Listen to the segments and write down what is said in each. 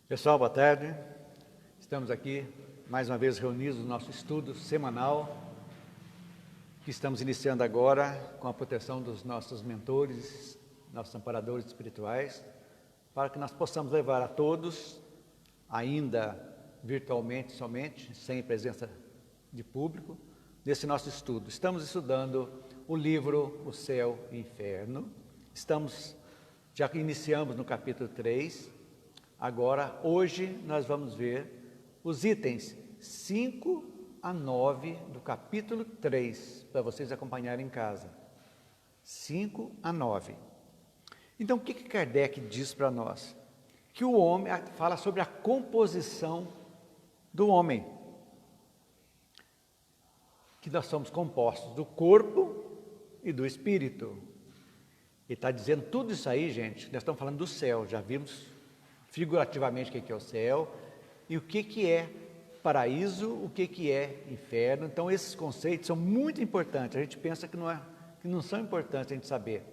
Pessoal, boa tarde. Estamos aqui mais uma vez reunidos no nosso estudo semanal, que estamos iniciando agora com a proteção dos nossos mentores, nossos amparadores espirituais, para que nós possamos levar a todos, ainda virtualmente somente, sem presença de público, nesse nosso estudo. Estamos estudando o livro O Céu e o Inferno. Já iniciamos no capítulo 3. Agora, hoje, nós vamos ver os itens 5 a 9 do capítulo 3, para vocês acompanharem em casa. 5 a 9. Então, o que Kardec diz para nós? Que o homem fala sobre a composição do homem. Que nós somos compostos do corpo e do espírito. Ele está dizendo tudo isso aí, gente, nós estamos falando do céu, já vimos figurativamente o que é o céu e o que é paraíso, o que é inferno. Então esses conceitos são muito importantes. A gente pensa que não são importantes a gente saber,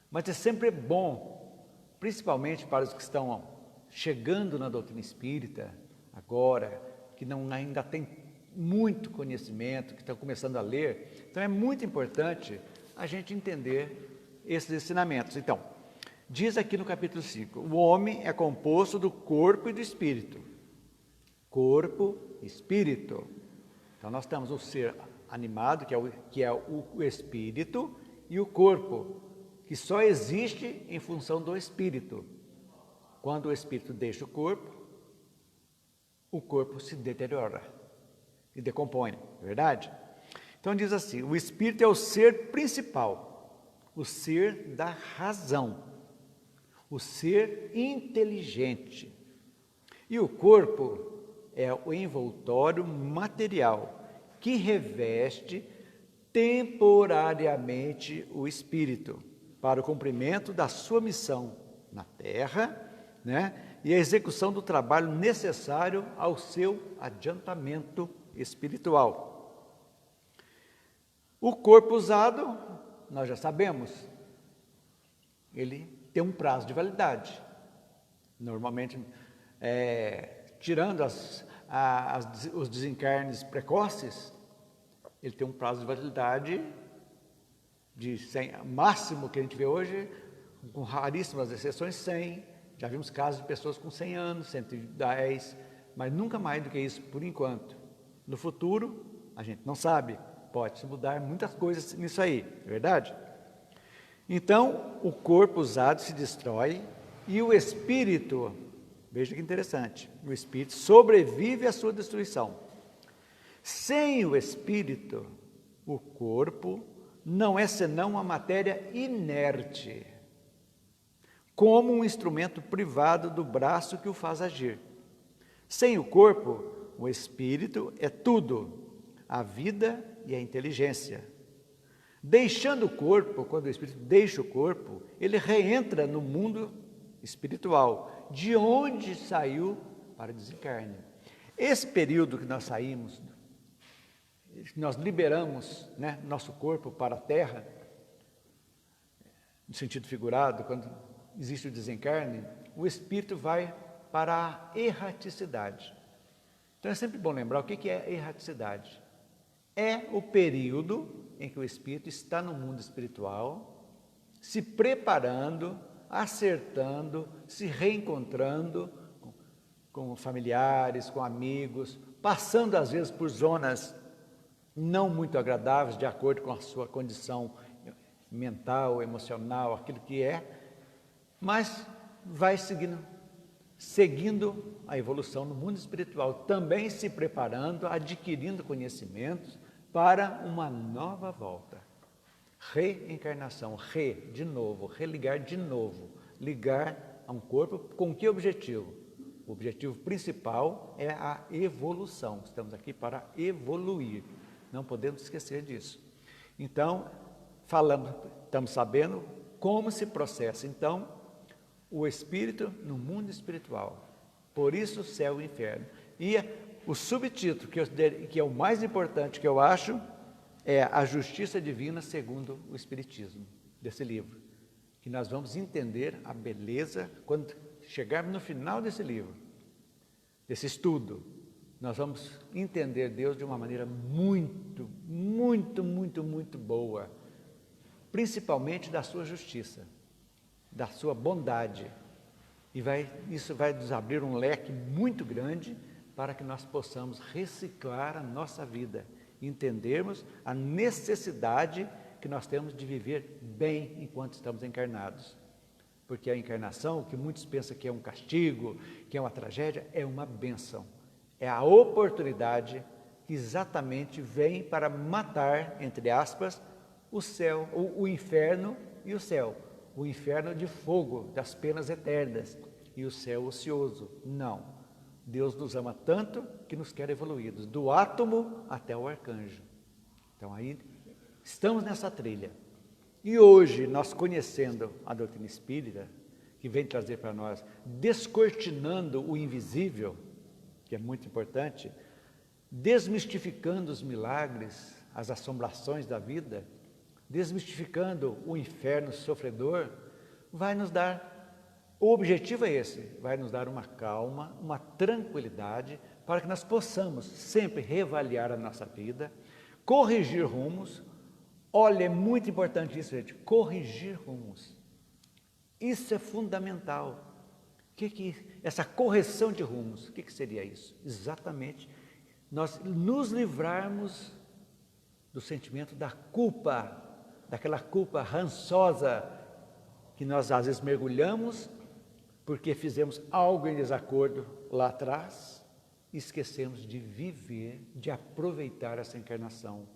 mas é sempre bom, principalmente para os que estão chegando na doutrina espírita agora, que ainda tem muito conhecimento, que estão começando a ler. Então é muito importante a gente entender esses ensinamentos. Então, diz aqui no capítulo 5, o homem é composto do corpo e do espírito. Corpo e espírito. Então nós temos o ser animado, que é o espírito, e o corpo, que só existe em função do espírito. Quando o espírito deixa o corpo se deteriora e decompõe, é verdade? Então diz assim, o espírito é o ser principal, o ser da razão, o ser inteligente. E o corpo é o envoltório material que reveste temporariamente o espírito para o cumprimento da sua missão na Terra, e a execução do trabalho necessário ao seu adiantamento espiritual. O corpo usado, nós já sabemos, ele tem um prazo de validade. Normalmente, tirando os desencarnes precoces, ele tem um prazo de validade de 100, máximo que a gente vê hoje, com raríssimas exceções, 100. Já vimos casos de pessoas com 100 anos, 110, mas nunca mais do que isso por enquanto. No futuro, a gente não sabe, pode mudar muitas coisas nisso aí, é verdade? Então, o corpo usado se destrói e o espírito, veja que interessante, o espírito sobrevive à sua destruição. Sem o espírito, o corpo não é senão uma matéria inerte, como um instrumento privado do braço que o faz agir. Sem o corpo, o espírito é tudo, a vida e a inteligência. Deixando o corpo, quando o espírito deixa o corpo, ele reentra no mundo espiritual, de onde saiu para o desencarne. Esse período que nós saímos, que nós liberamos nosso corpo para a Terra, no sentido figurado, quando existe o desencarne, o espírito vai para a erraticidade. Então é sempre bom lembrar o que é erraticidade. É o período em que o espírito está no mundo espiritual, se preparando, acertando, se reencontrando com familiares, com amigos, passando às vezes por zonas não muito agradáveis, de acordo com a sua condição mental, emocional, aquilo que é, mas vai seguindo a evolução no mundo espiritual, também se preparando, adquirindo conhecimentos para uma nova volta. Reencarnação, de novo, religar de novo, ligar a um corpo com que objetivo? O objetivo principal é a evolução, estamos aqui para evoluir, não podemos esquecer disso. Então, estamos sabendo como se processa, então, o espírito no mundo espiritual. Por isso, o céu e o inferno. E o subtítulo, que é o mais importante que eu acho, é a justiça divina segundo o Espiritismo, desse livro. Que nós vamos entender a beleza, quando chegarmos no final desse livro, desse estudo, nós vamos entender Deus de uma maneira muito, muito, muito, muito boa, principalmente da sua justiça, da sua bondade, e isso vai nos abrir um leque muito grande para que nós possamos reciclar a nossa vida, entendermos a necessidade que nós temos de viver bem enquanto estamos encarnados. Porque a encarnação, o que muitos pensam que é um castigo, que é uma tragédia, é uma bênção. É a oportunidade que exatamente vem para matar, entre aspas, o céu, o inferno e o céu. O inferno de fogo, das penas eternas, e o céu ocioso. Não. Deus nos ama tanto que nos quer evoluídos, do átomo até o arcanjo. Então aí estamos nessa trilha. E hoje, nós conhecendo a doutrina espírita, que vem trazer para nós, descortinando o invisível, que é muito importante, desmistificando os milagres, as assombrações da vida, desmistificando o inferno sofredor, vai nos dar, o objetivo é esse, vai nos dar uma calma, uma tranquilidade, para que nós possamos sempre reavaliar a nossa vida, corrigir rumos. Olha, é muito importante isso, gente, corrigir rumos. Isso é fundamental. Essa correção de rumos, o que seria isso? Exatamente, nós nos livrarmos do sentimento da culpa, daquela culpa rançosa que nós às vezes mergulhamos porque fizemos algo em desacordo lá atrás e esquecemos de viver, de aproveitar essa encarnação.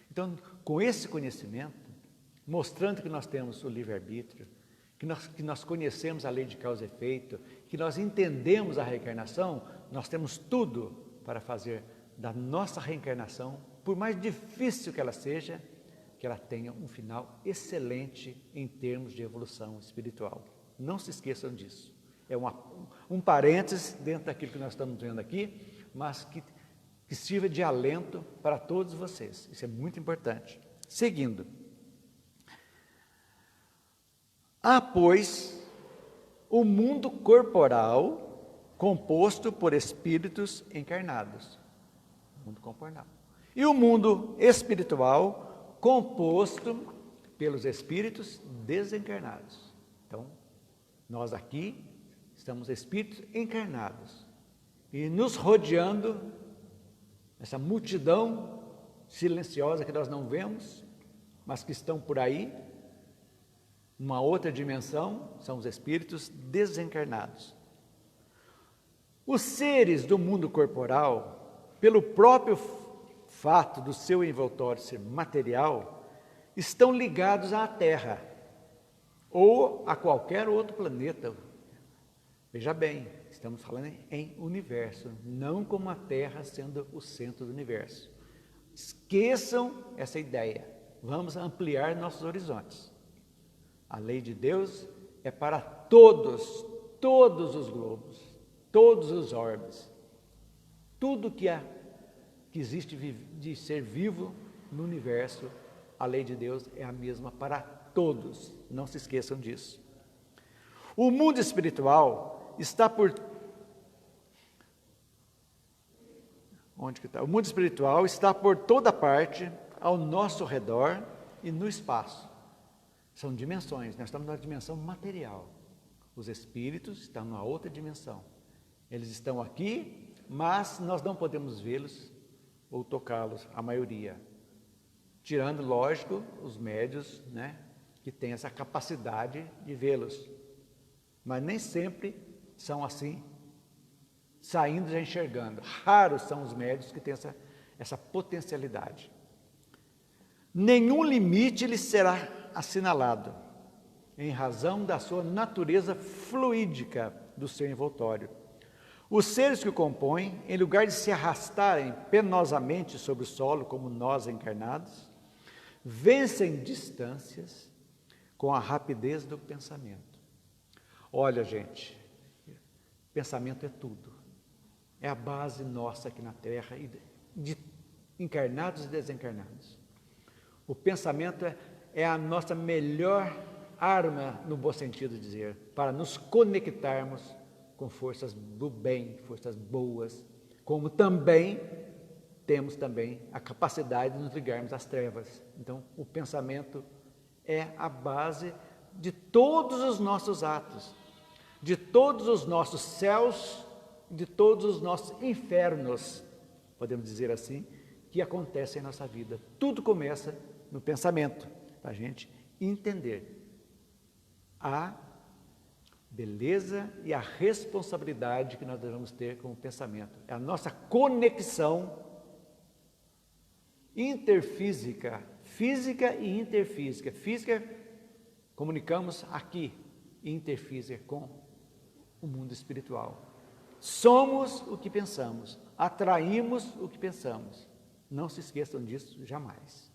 Então, com esse conhecimento, mostrando que nós temos o livre-arbítrio, que nós conhecemos a lei de causa e efeito, que nós entendemos a reencarnação, nós temos tudo para fazer da nossa reencarnação, por mais difícil que ela seja, que ela tenha um final excelente em termos de evolução espiritual. Não se esqueçam disso. É um parênteses dentro daquilo que nós estamos vendo aqui, mas que sirva de alento para todos vocês. Isso é muito importante. Seguindo. Há, pois, o mundo corporal composto por espíritos encarnados. Mundo corporal. E o mundo espiritual composto pelos espíritos desencarnados. Então, nós aqui estamos espíritos encarnados. E nos rodeando, essa multidão silenciosa que nós não vemos, mas que estão por aí, numa outra dimensão, são os espíritos desencarnados. Os seres do mundo corporal, pelo próprio fato do seu envoltório ser material, estão ligados à Terra ou a qualquer outro planeta. Veja bem, estamos falando em universo, não como a Terra sendo o centro do universo. Esqueçam essa ideia, vamos ampliar nossos horizontes. A lei de Deus é para todos os globos, todos os orbes, tudo que existe de ser vivo no universo, a lei de Deus é a mesma para todos, não se esqueçam disso. O mundo espiritual está por... Onde que está? O mundo espiritual está por toda parte, ao nosso redor e no espaço. São dimensões, nós estamos na dimensão material. Os espíritos estão numa outra dimensão. Eles estão aqui, mas nós não podemos vê-los ou tocá-los, a maioria. Tirando, lógico, os médios, né, que têm essa capacidade de vê-los. Mas nem sempre são assim, saindo já enxergando. Raros são os médios que têm essa potencialidade. Nenhum limite lhes será assinalado, em razão da sua natureza fluídica do seu envoltório. Os seres que o compõem, em lugar de se arrastarem penosamente sobre o solo, como nós encarnados, vencem distâncias com a rapidez do pensamento. Olha, gente, pensamento é tudo. É a base nossa aqui na Terra, de encarnados e desencarnados. O pensamento é a nossa melhor arma, no bom sentido de dizer, para nos conectarmos com forças do bem, forças boas, como também temos também a capacidade de nos ligarmos às trevas. Então, o pensamento é a base de todos os nossos atos, de todos os nossos céus, de todos os nossos infernos, podemos dizer assim, que acontecem em nossa vida. Tudo começa no pensamento, para a gente entender a beleza e a responsabilidade que nós devemos ter com o pensamento. É a nossa conexão interfísica, física e interfísica. Física, comunicamos aqui, interfísica com o mundo espiritual. Somos o que pensamos, atraímos o que pensamos. Não se esqueçam disso jamais.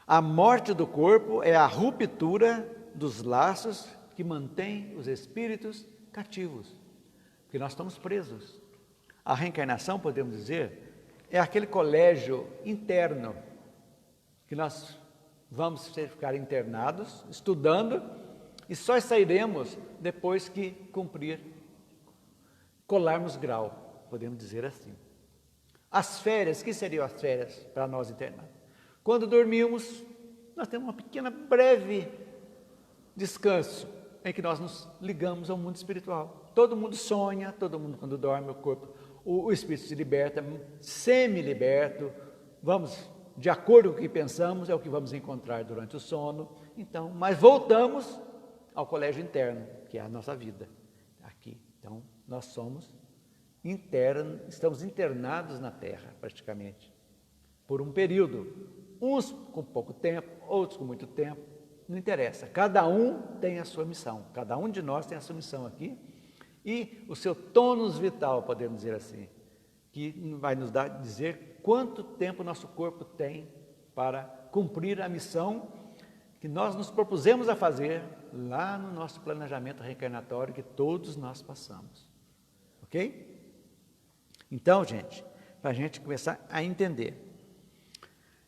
A morte do corpo é a ruptura dos laços que mantém os espíritos cativos, porque nós estamos presos. A reencarnação, podemos dizer, é aquele colégio interno que nós vamos ficar internados, estudando, e só sairemos depois que colarmos grau, podemos dizer assim. As férias, que seriam as férias para nós internados? Quando dormimos, nós temos uma pequena, breve descanso, em que nós nos ligamos ao mundo espiritual. Todo mundo sonha, todo mundo quando dorme, o corpo, o espírito se liberta, semi-liberto, vamos, de acordo com o que pensamos, é o que vamos encontrar durante o sono. Então, mas voltamos ao colégio interno, que é a nossa vida, aqui. Então, nós somos internos, estamos internados na Terra, praticamente, por um período, uns com pouco tempo, outros com muito tempo, não interessa, cada um tem a sua missão, cada um de nós tem a sua missão aqui, e o seu tônus vital, podemos dizer assim, que vai nos dizer quanto tempo nosso corpo tem para cumprir a missão que nós nos propusemos a fazer lá no nosso planejamento reencarnatório que todos nós passamos. Ok? Então, gente, para a gente começar a entender.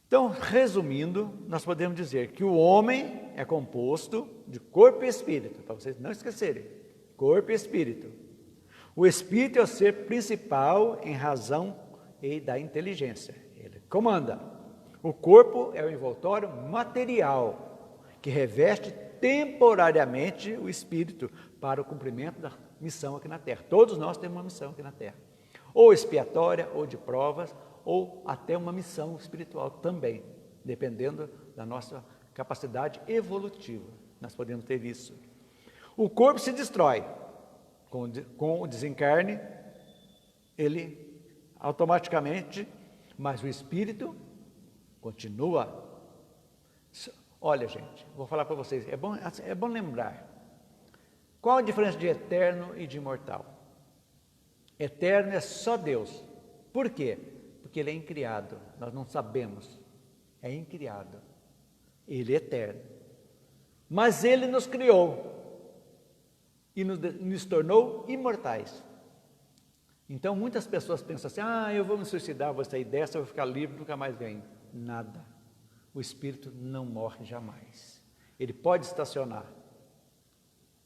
Então, resumindo, nós podemos dizer que o homem é composto de corpo e espírito, para vocês não esquecerem, corpo e espírito. O espírito é o ser principal em razão e da inteligência, ele comanda. O corpo é o envoltório material, que reveste temporariamente o espírito para o cumprimento da missão aqui na Terra. Todos nós temos uma missão aqui na Terra, ou expiatória, ou de provas, ou até uma missão espiritual também, dependendo da nossa capacidade evolutiva. Nós podemos ter isso. O corpo se destrói. Com o desencarne, ele automaticamente, mas o espírito continua. Olha, gente, vou falar para vocês, é bom lembrar. Qual a diferença de eterno e de imortal? Eterno é só Deus. Por quê? Porque ele é incriado, nós não sabemos, é incriado, ele é eterno, mas ele nos criou e nos tornou imortais. Então muitas pessoas pensam assim, eu vou me suicidar, vou sair dessa, eu vou ficar livre, nunca mais venho. Nada, o espírito não morre jamais, ele pode estacionar,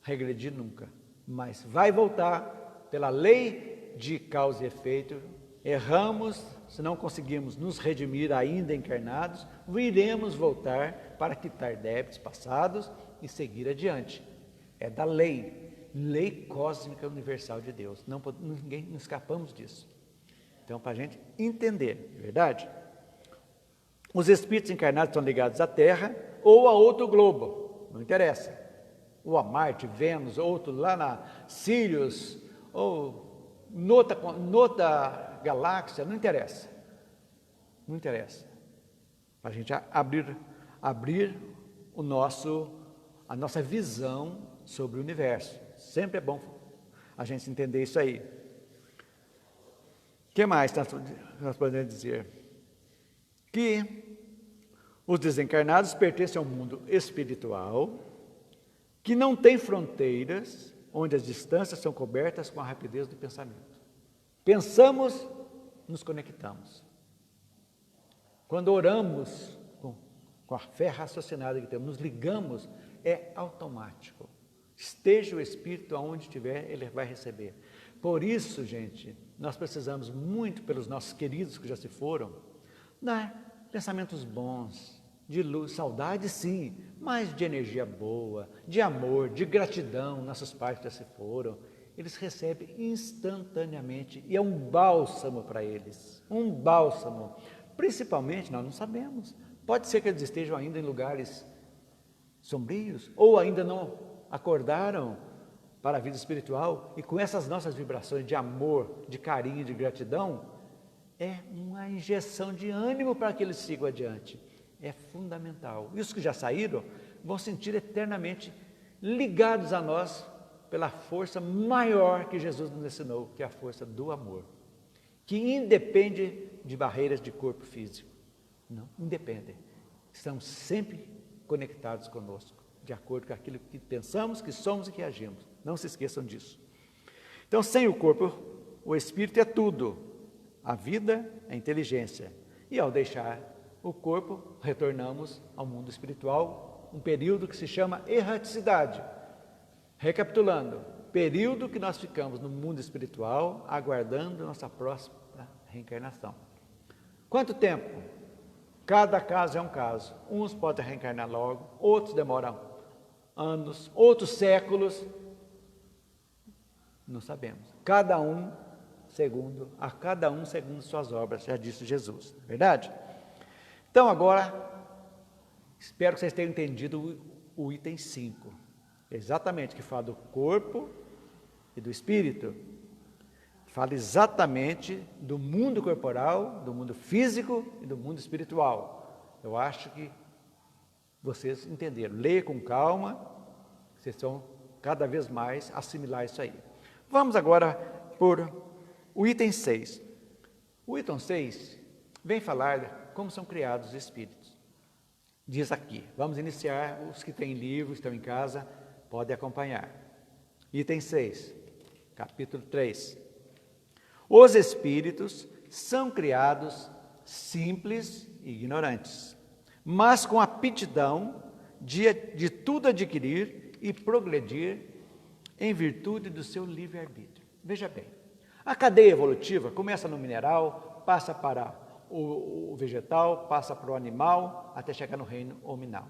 regredir nunca, mas vai voltar pela lei de causa e efeito. Erramos, se não conseguimos nos redimir ainda encarnados, iremos voltar para quitar débitos passados e seguir adiante. É da lei cósmica universal de Deus. Não escapamos disso. Então, para a gente entender, verdade? Os espíritos encarnados estão ligados à Terra ou a outro globo, não interessa. Ou a Marte, Vênus, outro lá na Sirius, ou noutra galáxia, não interessa. Não interessa. Para a gente abrir a nossa visão sobre o universo. Sempre é bom a gente entender isso aí. O que mais nós podemos dizer? Que os desencarnados pertencem ao mundo espiritual, que não tem fronteiras, onde as distâncias são cobertas com a rapidez do pensamento. Pensamos, nos conectamos. Quando oramos com a fé raciocinada que temos, nos ligamos, é automático. Esteja o Espírito aonde estiver, ele vai receber. Por isso, gente, nós precisamos muito pelos nossos queridos que já se foram, pensamentos bons, de luz, saudade sim, mas de energia boa, de amor, de gratidão. Nossos pais que já se foram, eles recebem instantaneamente e é um bálsamo para eles, um bálsamo. Principalmente, nós não sabemos, pode ser que eles estejam ainda em lugares sombrios ou ainda não acordaram para a vida espiritual, e com essas nossas vibrações de amor, de carinho, de gratidão, é uma injeção de ânimo para que eles sigam adiante. É fundamental. E os que já saíram vão sentir eternamente ligados a nós pela força maior que Jesus nos ensinou, que é a força do amor, que independe de barreiras de corpo físico. Não, independe. Estão sempre conectados conosco, de acordo com aquilo que pensamos, que somos e que agimos. Não se esqueçam disso. Então, sem o corpo, o espírito é tudo. A vida é inteligência. E ao deixar o corpo, retornamos ao mundo espiritual, um período que se chama erraticidade. Recapitulando, período que nós ficamos no mundo espiritual, aguardando nossa próxima reencarnação. Quanto tempo? Cada caso é um caso. Uns podem reencarnar logo, outros demoram anos, outros séculos. Não sabemos. Cada um segundo suas obras, já disse Jesus, verdade? Então agora, espero que vocês tenham entendido o item 5, exatamente, que fala do corpo e do espírito, fala exatamente do mundo corporal, do mundo físico e do mundo espiritual. Eu acho que vocês entenderam. Leia com calma, vocês vão cada vez mais assimilar isso aí. Vamos agora por o item 6. O item 6 vem falar como são criados os espíritos. Diz aqui, vamos iniciar, os que têm livros, estão em casa, podem acompanhar. Item 6, capítulo 3. Os espíritos são criados simples e ignorantes, mas com aptidão de tudo adquirir e progredir em virtude do seu livre-arbítrio. Veja bem, a cadeia evolutiva começa no mineral, passa para o vegetal, passa para o animal, até chegar no reino hominal.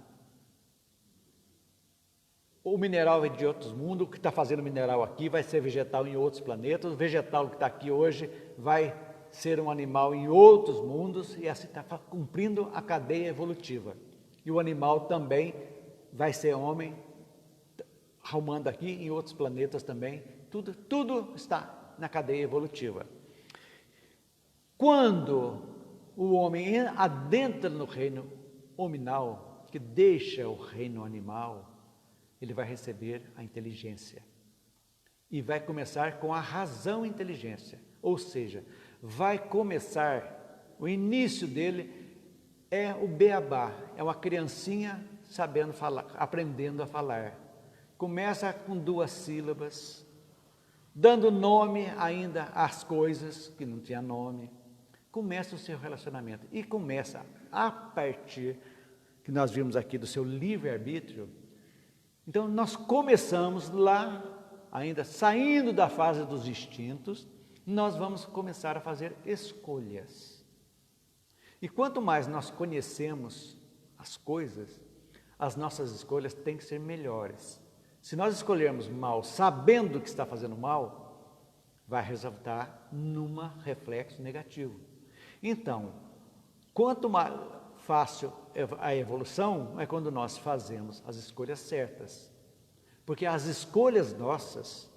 O mineral é de outros mundos, o que está fazendo mineral aqui vai ser vegetal em outros planetas, o vegetal que está aqui hoje vai ser um animal em outros mundos, e assim está cumprindo a cadeia evolutiva. E o animal também vai ser homem, arrumando aqui em outros planetas também, tudo está na cadeia evolutiva. Quando o homem adentra no reino hominal, que deixa o reino animal, ele vai receber a inteligência. E vai começar com a razão e inteligência. Ou seja, vai começar, o início dele é o beabá, é uma criancinha sabendo falar, aprendendo a falar. Começa com 2 sílabas, dando nome ainda às coisas que não tinha nome. Começa o seu relacionamento e começa a partir, que nós vimos aqui, do seu livre-arbítrio. Então nós começamos lá, ainda saindo da fase dos instintos, nós vamos começar a fazer escolhas. E quanto mais nós conhecemos as coisas, as nossas escolhas têm que ser melhores. Se nós escolhermos mal, sabendo que está fazendo mal, vai resultar num reflexo negativo. Então, quanto mais fácil a evolução é quando nós fazemos as escolhas certas. Porque as escolhas nossas,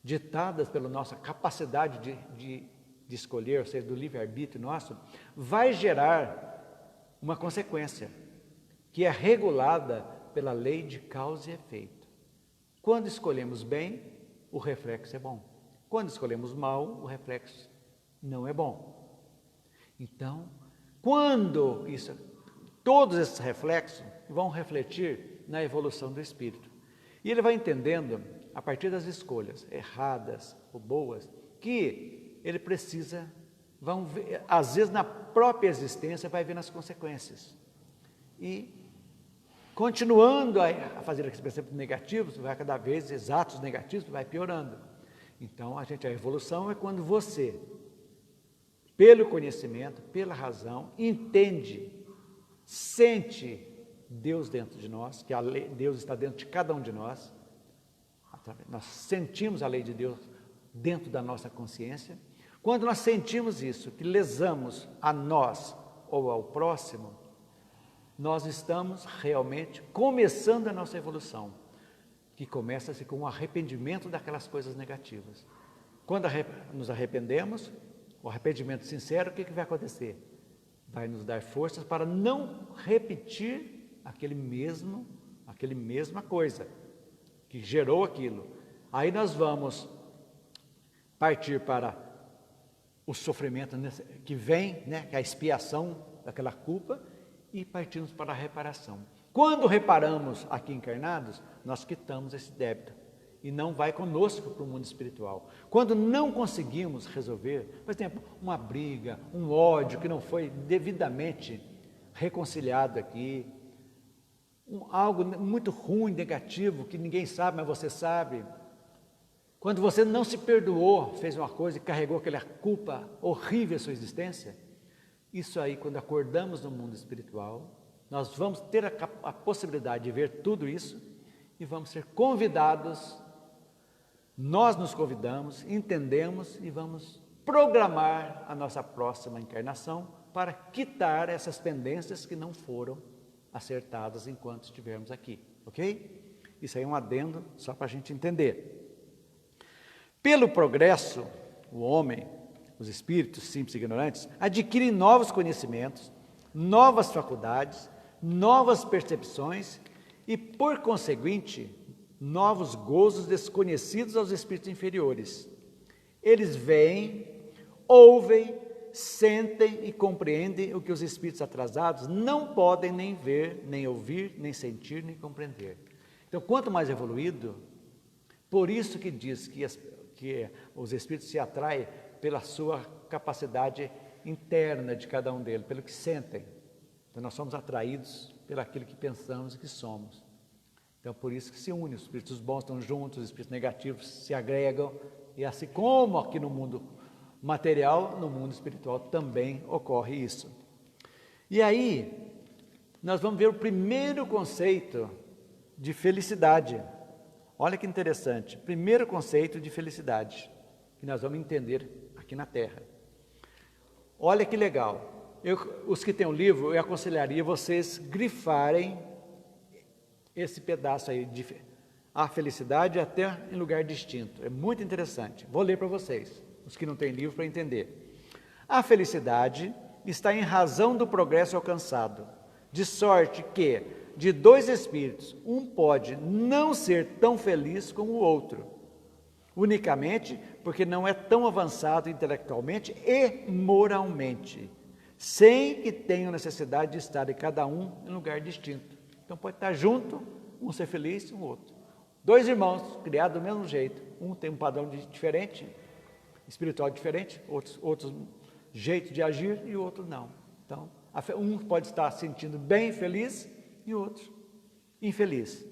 ditadas pela nossa capacidade de escolher, ou seja, do livre-arbítrio nosso, vai gerar uma consequência, que é regulada pela lei de causa e efeito. Quando escolhemos bem, o reflexo é bom. Quando escolhemos mal, o reflexo não é bom. Então, todos esses reflexos vão refletir na evolução do espírito. E ele vai entendendo, a partir das escolhas, erradas ou boas, que ele precisa, às vezes na própria existência, vai ver as consequências. E continuando a fazer aqueles pensamentos negativos, vai cada vez exatos negativos, vai piorando. Então, a evolução é quando você, pelo conhecimento, pela razão, entende, sente Deus dentro de nós, que Deus está dentro de cada um de nós. Nós sentimos a lei de Deus dentro da nossa consciência. Quando nós sentimos isso, que lesamos a nós ou ao próximo, nós estamos realmente começando a nossa evolução, que começa-se com o arrependimento daquelas coisas negativas. Quando nos arrependemos, o arrependimento sincero, o que vai acontecer? Vai nos dar forças para não repetir aquela mesma coisa que gerou aquilo. Aí nós vamos partir para o sofrimento que vem, que é a expiação daquela culpa, e partimos para a reparação. Quando reparamos aqui encarnados, nós quitamos esse débito e não vai conosco para o mundo espiritual. Quando não conseguimos resolver, por exemplo, uma briga, um ódio que não foi devidamente reconciliado aqui, algo muito ruim, negativo, que ninguém sabe, mas você sabe. Quando você não se perdoou, fez uma coisa e carregou aquela culpa horrível à sua existência, isso aí, quando acordamos no mundo espiritual, nós vamos ter a possibilidade de ver tudo isso e vamos ser convidados, nós nos convidamos, entendemos e vamos programar a nossa próxima encarnação para quitar essas pendências que não foram acertadas enquanto estivermos aqui, ok? Isso aí é um adendo só para a gente entender. Pelo progresso, o homem, os espíritos simples e ignorantes, adquirem novos conhecimentos, novas faculdades, novas percepções e, por conseguinte, novos gozos desconhecidos aos espíritos inferiores. Eles veem, ouvem, sentem e compreendem o que os espíritos atrasados não podem nem ver, nem ouvir, nem sentir, nem compreender. Então, quanto mais evoluído, por isso que diz que os espíritos se atraem pela sua capacidade interna de cada um deles, pelo que sentem. Então, nós somos atraídos pelo aquilo que pensamos e que somos. Então, por isso que se unem, os espíritos bons estão juntos, os espíritos negativos se agregam, e assim como aqui no mundo material, no mundo espiritual também ocorre isso. E aí, nós vamos ver o primeiro conceito de felicidade. Olha que interessante, primeiro conceito de felicidade, que nós vamos entender aqui na Terra. Olha que legal, os que têm o livro, eu aconselharia vocês grifarem esse pedaço aí de a felicidade até em lugar distinto, é muito interessante. Vou ler para vocês, os que não têm livro, para entender. A felicidade está em razão do progresso alcançado, de sorte que, de dois espíritos, um pode não ser tão feliz como o outro, unicamente porque não é tão avançado intelectualmente e moralmente, sem que tenham necessidade de estar em cada um em lugar distinto. Então pode estar junto, um ser feliz e o outro. Dois irmãos, criados do mesmo jeito, um tem um padrão diferente, espiritual diferente, outro jeito de agir e o outro não. Então, um pode estar se sentindo bem, feliz, e o outro infeliz.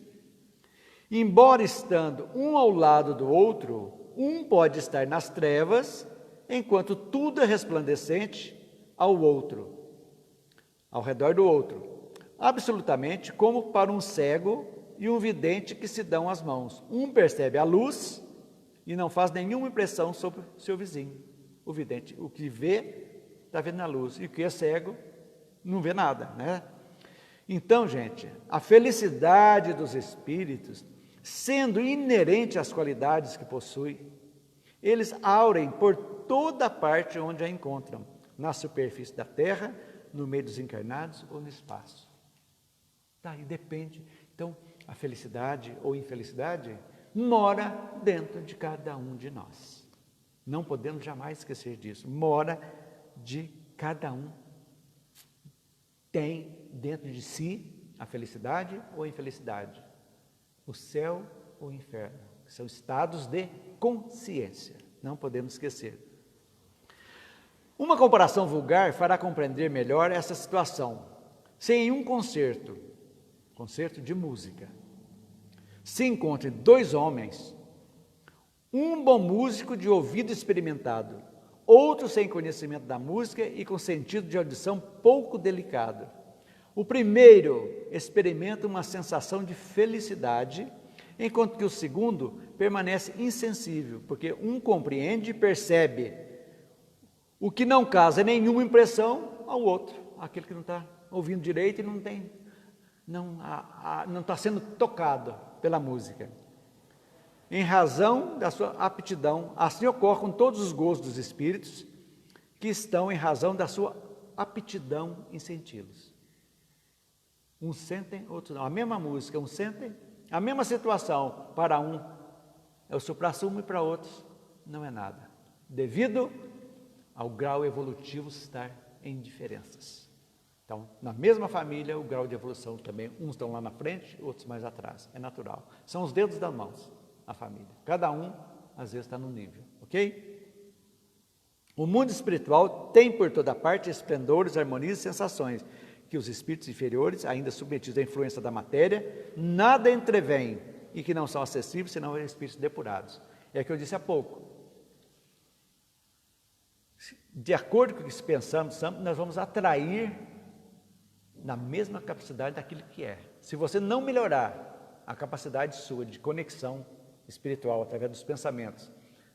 Embora estando um ao lado do outro, um pode estar nas trevas, enquanto tudo é resplandecente ao outro, ao redor do outro, absolutamente como para um cego e um vidente que se dão as mãos. Um percebe a luz e não faz nenhuma impressão sobre o seu vizinho. O vidente, o que vê, está vendo a luz, e o que é cego, não vê nada, né? Então, gente, a felicidade dos espíritos, sendo inerente às qualidades que possui, eles aurem por toda parte onde a encontram, na superfície da terra, no meio dos encarnados ou no espaço. Daí depende. Então, a felicidade ou infelicidade mora dentro de cada um de nós. Não podemos jamais esquecer disso. Mora de cada um. Tem dentro de si a felicidade ou a infelicidade, o céu ou o inferno, que são estados de consciência, não podemos esquecer. Uma comparação vulgar fará compreender melhor essa situação. Se em um concerto, concerto de música, se encontre dois homens, um bom músico de ouvido experimentado, outro sem conhecimento da música e com sentido de audição pouco delicado. O primeiro experimenta uma sensação de felicidade, enquanto que o segundo permanece insensível, porque um compreende e percebe o que não causa nenhuma impressão ao outro, aquele que não está ouvindo direito e não está sendo tocado pela música. Em razão da sua aptidão, assim ocorre com todos os gostos dos espíritos, que estão em razão da sua aptidão em senti-los. Uns sentem, outros não. A mesma música, uns sentem, a mesma situação, para um é o suprassumo e para outros não é nada, devido ao grau evolutivo estar em diferenças. Então, na mesma família, o grau de evolução também, uns estão lá na frente, outros mais atrás, é natural. São os dedos das mãos, a família. Cada um, às vezes, está num nível, ok? O mundo espiritual tem por toda parte esplendores, harmonias e sensações, que os espíritos inferiores, ainda submetidos à influência da matéria, nada entrevêm e que não são acessíveis, senão espíritos depurados. É o que eu disse há pouco. De acordo com o que pensamos, nós vamos atrair na mesma capacidade daquilo que é. Se você não melhorar a capacidade sua de conexão espiritual através dos pensamentos,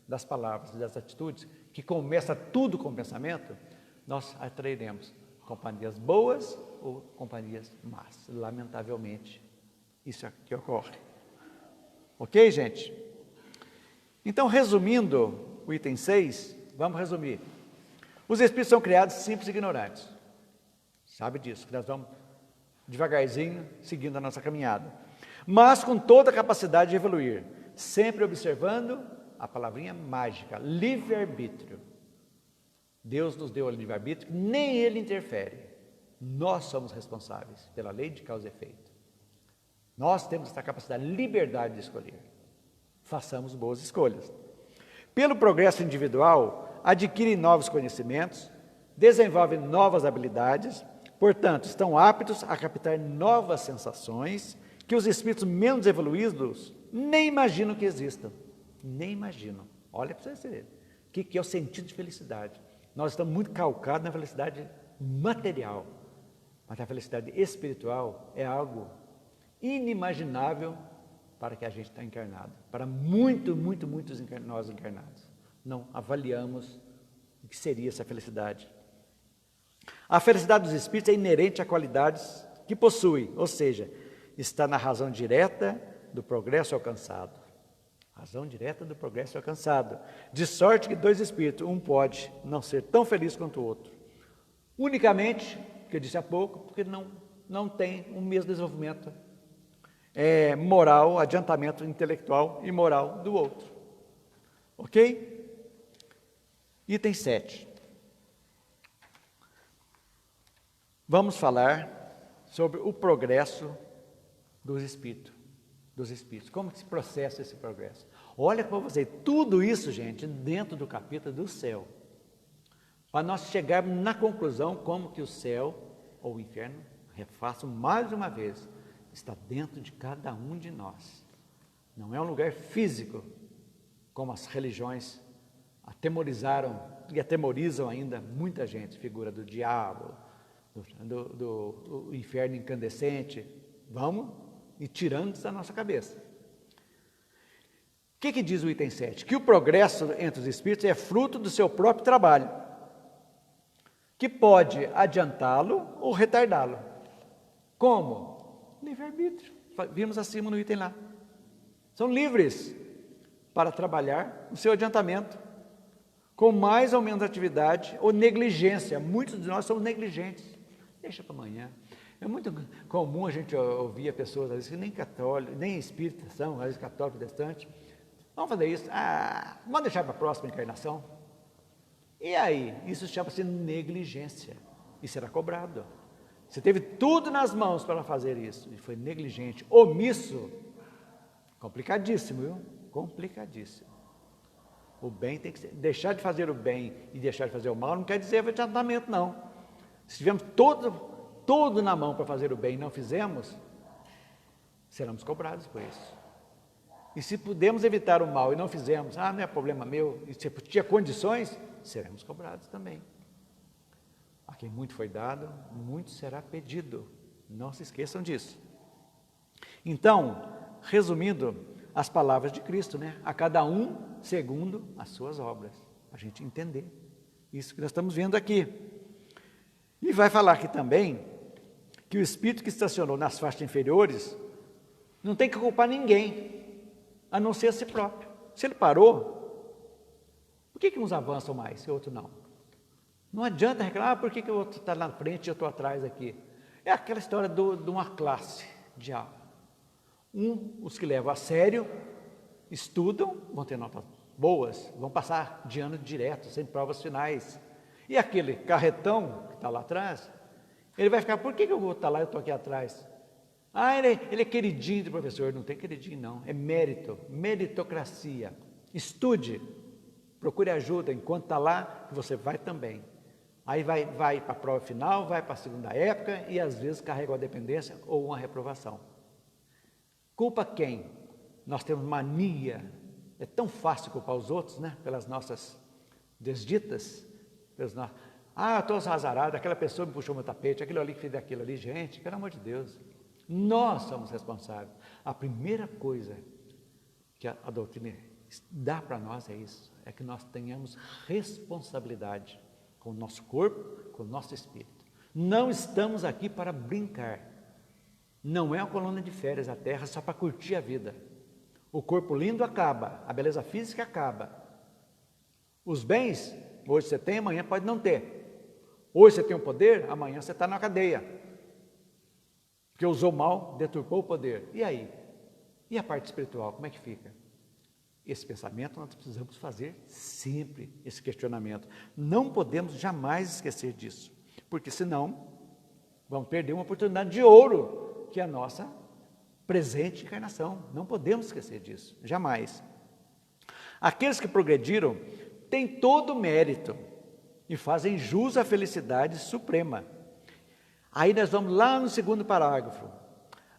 das palavras e das atitudes, que começa tudo com o pensamento, nós atrairemos companhias boas ou companhias más. Lamentavelmente, isso é que ocorre. Ok, gente? Então, resumindo o item 6, vamos resumir. Os espíritos são criados simples e ignorantes. Sabe disso, que nós vamos devagarzinho seguindo a nossa caminhada. Mas com toda a capacidade de evoluir, sempre observando a palavrinha mágica, livre-arbítrio. Deus nos deu o livre-arbítrio, nem Ele interfere. Nós somos responsáveis pela lei de causa e efeito. Nós temos essa capacidade, liberdade de escolher. Façamos boas escolhas. Pelo progresso individual, adquirem novos conhecimentos, desenvolvem novas habilidades, portanto, estão aptos a captar novas sensações que os espíritos menos evoluídos nem imaginam que existam. Nem imaginam. Olha para você ver. O que é o sentido de felicidade? Nós estamos muito calcados na felicidade material, mas a felicidade espiritual é algo inimaginável para que a gente está encarnado, para muitos nós encarnados. Não avaliamos o que seria essa felicidade. A felicidade dos espíritos é inerente a qualidades que possui, ou seja, está na razão direta do progresso alcançado. Razão direta do progresso alcançado. De sorte que dois espíritos, um pode não ser tão feliz quanto o outro. Unicamente, que eu disse há pouco, porque não tem o mesmo desenvolvimento moral, adiantamento intelectual e moral do outro. Ok? Item 7. Vamos falar sobre o progresso dos espíritos. Como que se processa esse progresso? Olha para você, tudo isso, gente, dentro do capítulo do céu. Para nós chegarmos na conclusão como que o céu ou o inferno, refaço mais uma vez, está dentro de cada um de nós. Não é um lugar físico, como as religiões atemorizaram e atemorizam ainda muita gente, figura do diabo, do inferno incandescente. Vamos e tirando isso da nossa cabeça. O que diz o item 7? Que o progresso entre os espíritos é fruto do seu próprio trabalho, que pode adiantá-lo ou retardá-lo. Como? Livre-arbítrio. Vimos acima no item lá. São livres para trabalhar o seu adiantamento, com mais ou menos atividade ou negligência. Muitos de nós somos negligentes. Deixa para amanhã. É muito comum a gente ouvir pessoas, às vezes, que nem católicos, nem espíritas são, às vezes católicos protestantes. Vamos fazer isso? Vamos deixar para a próxima encarnação? E aí? Isso chama-se negligência. E será cobrado. Você teve tudo nas mãos para fazer isso, e foi negligente, omisso. Complicadíssimo, viu? Complicadíssimo. O bem tem que ser... Deixar de fazer o bem e deixar de fazer o mal não quer dizer adiantamento, não. Se tivermos todo na mão para fazer o bem e não fizemos, seremos cobrados por isso. E se pudermos evitar o mal e não fizemos, não é problema meu, e se tinha condições, seremos cobrados também. A quem muito foi dado, muito será pedido. Não se esqueçam disso. Então, resumindo as palavras de Cristo, né? A cada um segundo as suas obras. A gente entender isso que nós estamos vendo aqui. E vai falar aqui também que o espírito que estacionou nas faixas inferiores não tem que culpar ninguém, a não ser a si próprio. Se ele parou, por que uns avançam mais e outros não? Não adianta reclamar, por que o outro está na frente e eu estou atrás aqui? É aquela história de uma classe de aula. Os que levam a sério, estudam, vão ter notas boas, vão passar de ano direto, sem provas finais. E aquele carretão que está lá atrás, ele vai ficar, por que eu vou estar lá e eu estou aqui atrás? Ele é queridinho do professor. Não tem queridinho não, é mérito, meritocracia. Estude, procure ajuda, enquanto está lá, que você vai também. Aí vai para a prova final, vai para a segunda época e às vezes carrega uma dependência ou uma reprovação. Culpa quem? Nós temos mania, é tão fácil culpar os outros, né? Pelas nossas desditas, eu estou azarado, aquela pessoa me puxou meu tapete, aquele ali que fez aquilo ali. Gente, pelo amor de Deus, nós somos responsáveis. A primeira coisa que a doutrina dá para nós é isso, é que nós tenhamos responsabilidade com o nosso corpo, com o nosso espírito. Não estamos aqui para brincar. Não é uma colônia de férias, a terra só para curtir a vida. O corpo lindo acaba, a beleza física acaba. Os bens, hoje você tem, amanhã pode não ter. Hoje você tem o poder, amanhã você está na cadeia. Porque usou mal, deturpou o poder. E aí? E a parte espiritual, como é que fica? Esse pensamento nós precisamos fazer sempre, esse questionamento. Não podemos jamais esquecer disso, porque senão vamos perder uma oportunidade de ouro, que é a nossa presente encarnação. Não podemos esquecer disso, jamais. Aqueles que progrediram têm todo o mérito e fazem jus à felicidade suprema. Aí nós vamos lá no segundo parágrafo.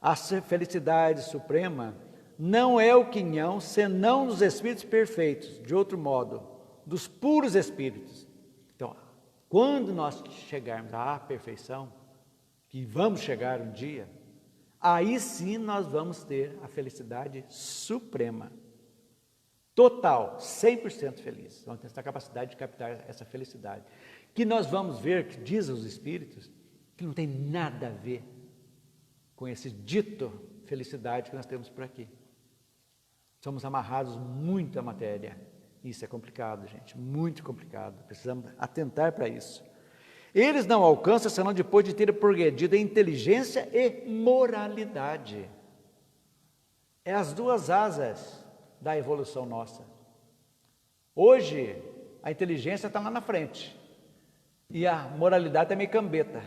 A felicidade suprema não é o quinhão, senão nos espíritos perfeitos, de outro modo, dos puros espíritos. Então, quando nós chegarmos à perfeição, que vamos chegar um dia, aí sim nós vamos ter a felicidade suprema, total, 100% feliz. Vamos ter essa capacidade de captar essa felicidade, que nós vamos ver, que dizem os espíritos, que não tem nada a ver com esse dito felicidade que nós temos por aqui. Somos amarrados muito à matéria. Isso é complicado, gente, muito complicado. Precisamos atentar para isso. Eles não alcançam senão depois de terem progredido em inteligência e moralidade. É as duas asas da evolução nossa. Hoje, a inteligência está lá na frente e a moralidade está meio cambeta.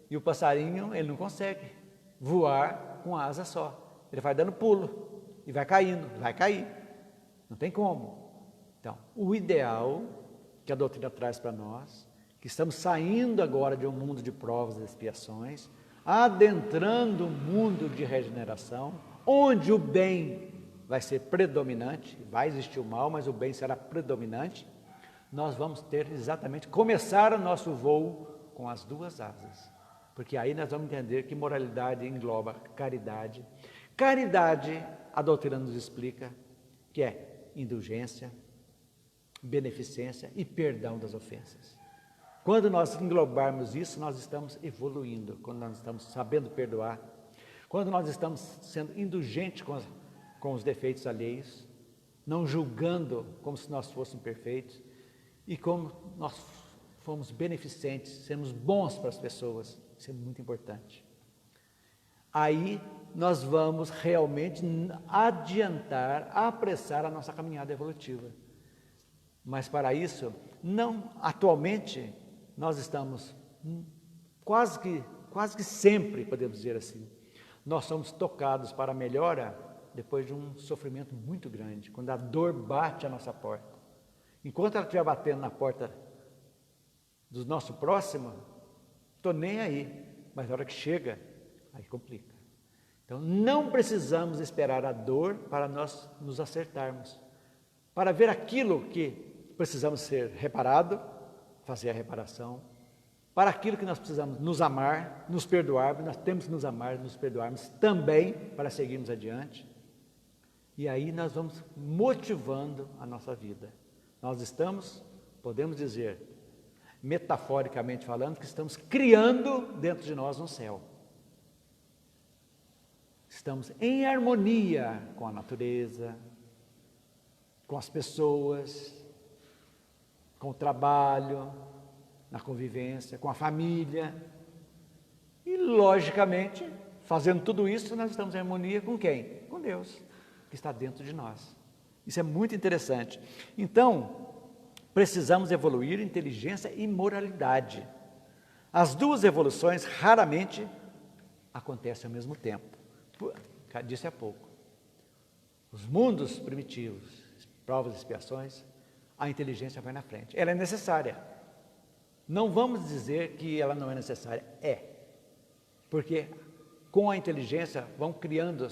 E o passarinho, ele não consegue voar com a asa só. Ele vai dando pulo e vai caindo, vai cair. Não tem como. Então, o ideal que a doutrina traz para nós, que estamos saindo agora de um mundo de provas e expiações, adentrando um mundo de regeneração, onde o bem vai ser predominante, vai existir o mal, mas o bem será predominante. Nós vamos ter exatamente, começar o nosso voo com as duas asas, porque aí nós vamos entender que moralidade engloba caridade. Caridade, a doutrina nos explica, que é indulgência, beneficência e perdão das ofensas. Quando nós englobarmos isso, nós estamos evoluindo, quando nós estamos sabendo perdoar, quando nós estamos sendo indulgentes com os defeitos alheios, não julgando como se nós fôssemos perfeitos, e como nós fomos beneficentes, sermos bons para as pessoas, isso é muito importante. Aí nós vamos realmente adiantar, apressar a nossa caminhada evolutiva. Mas para isso, não atualmente, nós estamos quase que sempre, podemos dizer assim, nós somos tocados para a melhora depois de um sofrimento muito grande, quando a dor bate à nossa porta. Enquanto ela estiver batendo na porta do nosso próximo, estou nem aí, mas na hora que chega, aí complica. Então, não precisamos esperar a dor para nós nos acertarmos. Para ver aquilo que precisamos ser reparado, fazer a reparação. Para aquilo que nós precisamos nos amar, nos perdoarmos, nós temos que nos amar, nos perdoarmos também para seguirmos adiante. E aí nós vamos motivando a nossa vida. Nós estamos, podemos dizer, metaforicamente falando, que estamos criando dentro de nós um céu. Estamos em harmonia com a natureza, com as pessoas, com o trabalho, na convivência, com a família. E, logicamente, fazendo tudo isso, nós estamos em harmonia com quem? Com Deus, que está dentro de nós. Isso é muito interessante. Então, precisamos evoluir inteligência e moralidade. As duas evoluções raramente acontecem ao mesmo tempo. Disse há pouco. Os mundos primitivos, provas e expiações, a inteligência vai na frente. Ela é necessária. Não vamos dizer que ela não é necessária. É. Porque com a inteligência vão criando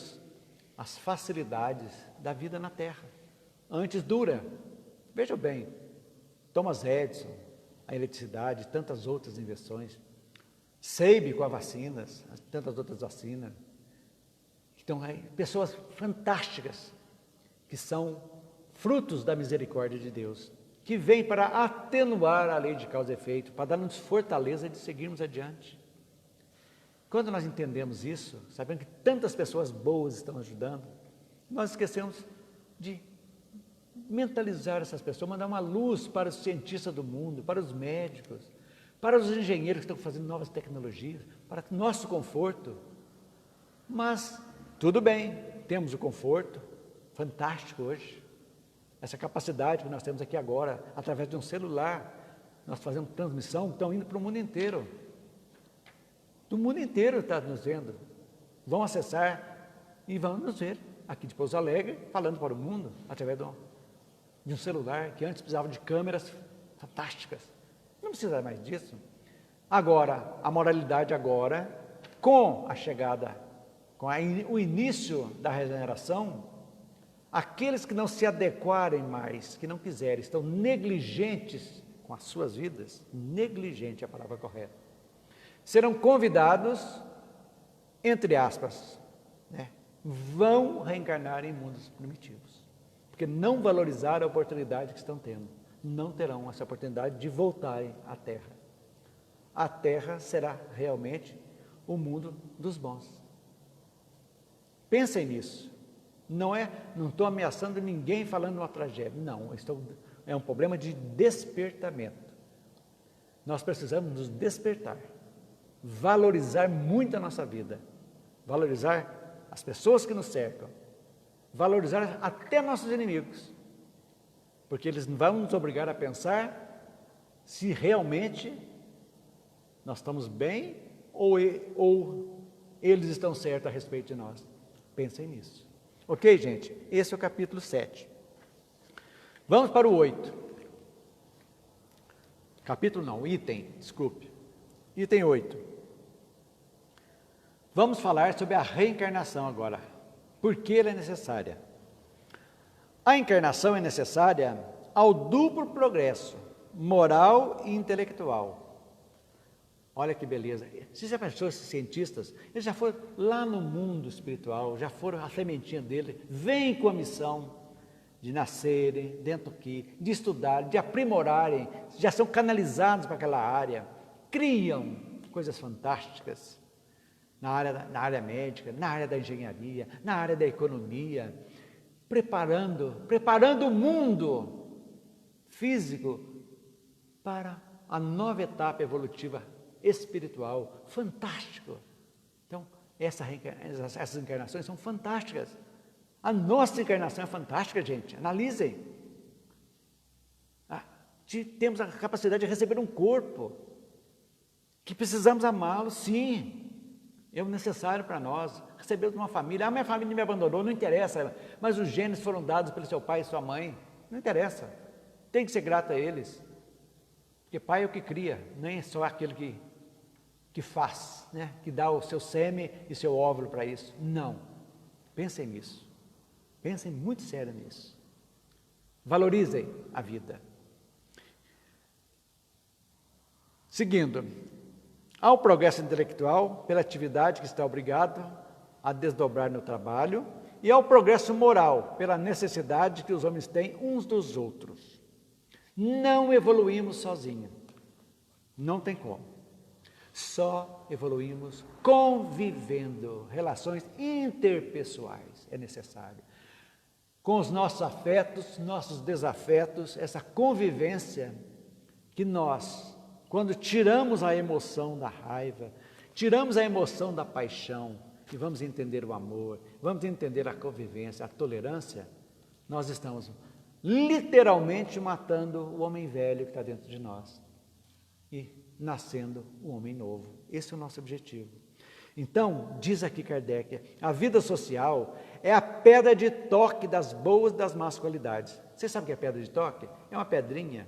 as facilidades da vida na Terra. Antes dura. Veja bem, Thomas Edison, a eletricidade, tantas outras invenções. Seib com as vacinas, tantas outras vacinas. Então, pessoas fantásticas que são frutos da misericórdia de Deus, que vêm para atenuar a lei de causa e efeito, para dar-nos fortaleza de seguirmos adiante. Quando nós entendemos isso, sabendo que tantas pessoas boas estão ajudando, nós esquecemos de mentalizar essas pessoas, mandar uma luz para os cientistas do mundo, para os médicos, para os engenheiros que estão fazendo novas tecnologias, para o nosso conforto. Mas, tudo bem, temos o conforto, fantástico hoje. Essa capacidade que nós temos aqui agora, através de um celular, nós fazemos transmissão, estão indo para o mundo inteiro. Do mundo inteiro está nos vendo. Vão acessar e vão nos ver aqui de Pouso Alegre, falando para o mundo, através de um celular, que antes precisava de câmeras fantásticas. Não precisa mais disso. Agora, a moralidade agora, com a chegada, o início da regeneração, aqueles que não se adequarem mais, que não quiserem, estão negligentes com as suas vidas, negligente é a palavra correta, serão convidados, entre aspas, vão reencarnar em mundos primitivos, porque não valorizaram a oportunidade que estão tendo, não terão essa oportunidade de voltarem à Terra. A Terra será realmente o mundo dos bons. Pensem nisso. Não estou ameaçando ninguém falando uma tragédia, não, é um problema de despertamento. Nós precisamos nos despertar, valorizar muito a nossa vida, valorizar as pessoas que nos cercam, valorizar até nossos inimigos, porque eles vão nos obrigar a pensar se realmente nós estamos bem ou eles estão certos a respeito de nós. Pensem nisso. Ok, gente? Esse é o capítulo 7. Vamos para o 8. Capítulo não, item, desculpe. Item 8. Vamos falar sobre a reencarnação agora. Por que ela é necessária? A encarnação é necessária ao duplo progresso moral e intelectual. Olha que beleza. Se já pensou, esses cientistas, eles já foram lá no mundo espiritual, já foram a sementinha dele, vêm com a missão de nascerem dentro aqui, de estudarem, de aprimorarem, já são canalizados para aquela área, criam coisas fantásticas na área médica, na área da engenharia, na área da economia, preparando o mundo físico para a nova etapa evolutiva espiritual. Fantástico. Então, essas encarnações são fantásticas. A nossa encarnação é fantástica, gente. Analisem. Temos a capacidade de receber um corpo, que precisamos amá-lo, sim. É o necessário para nós. Recebemos uma família. Minha família me abandonou, não interessa. Mas os genes foram dados pelo seu pai e sua mãe. Não interessa. Tem que ser grato a eles. Porque pai é o que cria, nem só aquele que que faz, né? Que dá o seu sêmen e seu óvulo para isso. Não. Pensem nisso. Pensem muito sério nisso. Valorizem a vida. Seguindo, há o progresso intelectual pela atividade que está obrigado a desdobrar no trabalho, e há o progresso moral pela necessidade que os homens têm uns dos outros. Não evoluímos sozinhos. Não tem como. Só evoluímos convivendo. Relações interpessoais é necessário. Com os nossos afetos, nossos desafetos, essa convivência que nós, quando tiramos a emoção da raiva, tiramos a emoção da paixão e vamos entender o amor, vamos entender a convivência, a tolerância, nós estamos literalmente matando o homem velho que está dentro de nós e nascendo um homem novo. Esse é o nosso objetivo. Então, diz aqui Kardec, a vida social é a pedra de toque das boas e das más qualidades. Você sabe o que é pedra de toque? É uma pedrinha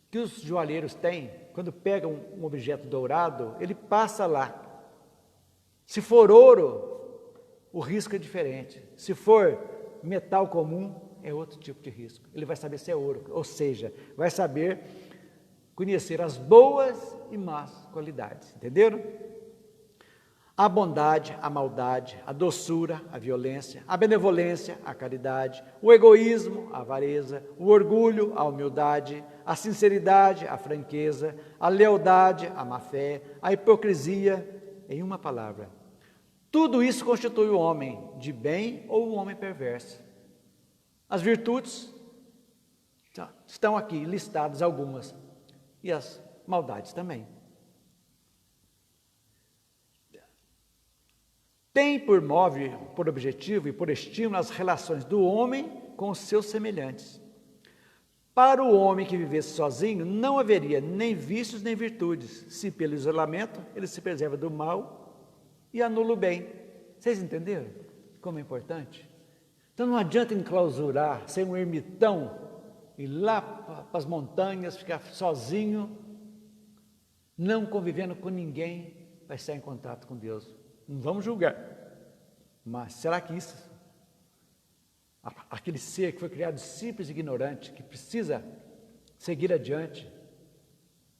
que os joalheiros têm, quando pegam um objeto dourado, ele passa lá. Se for ouro, o risco é diferente. Se for metal comum, é outro tipo de risco. Ele vai saber se é ouro, ou seja, vai saber conhecer as boas e más qualidades. Entenderam? A bondade, a maldade, a doçura, a violência, a benevolência, a caridade, o egoísmo, a avareza, o orgulho, a humildade, a sinceridade, a franqueza, a lealdade, a má-fé, a hipocrisia, em uma palavra. Tudo isso constitui o homem de bem ou o homem perverso. As virtudes estão aqui listadas algumas, e as maldades também. Tem por objetivo e por estímulo as relações do homem com os seus semelhantes. Para o homem que vivesse sozinho, não haveria nem vícios nem virtudes, se pelo isolamento ele se preserva do mal e anula o bem. Vocês entenderam como é importante? Então não adianta enclausurar, ser um ermitão, ir lá para as montanhas, ficar sozinho, não convivendo com ninguém, vai estar em contato com Deus. Não vamos julgar, mas será que isso, aquele ser que foi criado simples e ignorante, que precisa seguir adiante,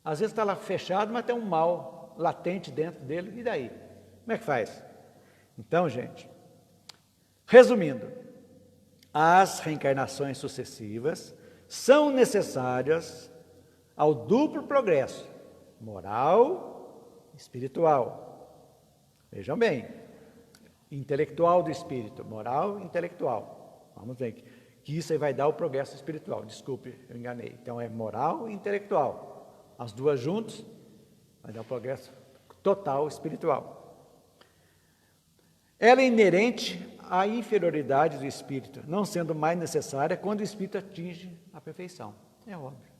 às vezes está lá fechado, mas tem um mal latente dentro dele, e daí? Como é que faz? Então, gente, resumindo, as reencarnações sucessivas são necessárias ao duplo progresso, moral e espiritual. Vejam bem, intelectual do espírito, moral e intelectual. Vamos ver que isso aí vai dar o progresso espiritual. Desculpe, eu enganei. Então é moral e intelectual. As duas juntas vai dar o progresso total espiritual. Ela é inerente à inferioridade do espírito, não sendo mais necessária quando o espírito atinge a perfeição. É óbvio.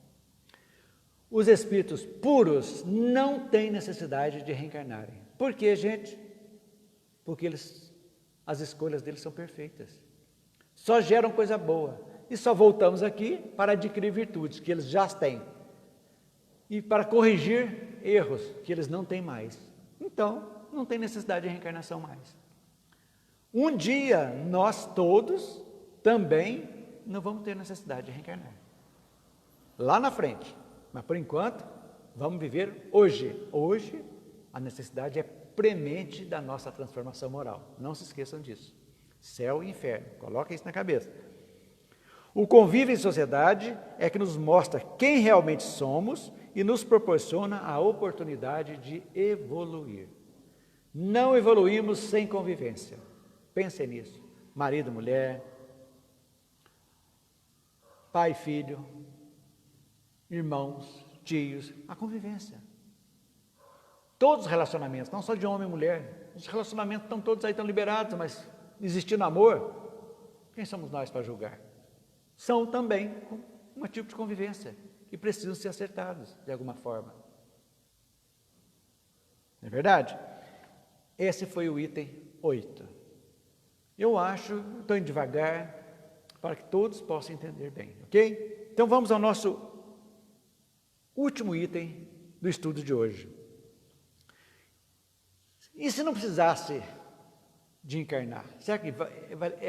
Os espíritos puros não têm necessidade de reencarnarem. Por quê, gente? Porque as escolhas deles são perfeitas. Só geram coisa boa. E só voltamos aqui para adquirir virtudes que eles já têm. E para corrigir erros que eles não têm mais. Então, não tem necessidade de reencarnação mais. Um dia, nós todos também não vamos ter necessidade de reencarnar. Lá na frente. Mas, por enquanto, vamos viver hoje. Hoje, a necessidade é premente da nossa transformação moral. Não se esqueçam disso. Céu e inferno. Coloquem isso na cabeça. O convívio em sociedade é que nos mostra quem realmente somos e nos proporciona a oportunidade de evoluir. Não evoluímos sem convivência. Pensem nisso. Marido, mulher, pai, filho, irmãos, tios, a convivência. Todos os relacionamentos, não só de homem e mulher, os relacionamentos estão todos aí, estão liberados, mas existindo amor, quem somos nós para julgar? São também um tipo de convivência que precisam ser acertados de alguma forma. Não é verdade? Esse foi o item 8. Eu acho, estou indo devagar, para que todos possam entender bem, ok? Então vamos ao nosso último item do estudo de hoje, E se não precisasse de encarnar? Será que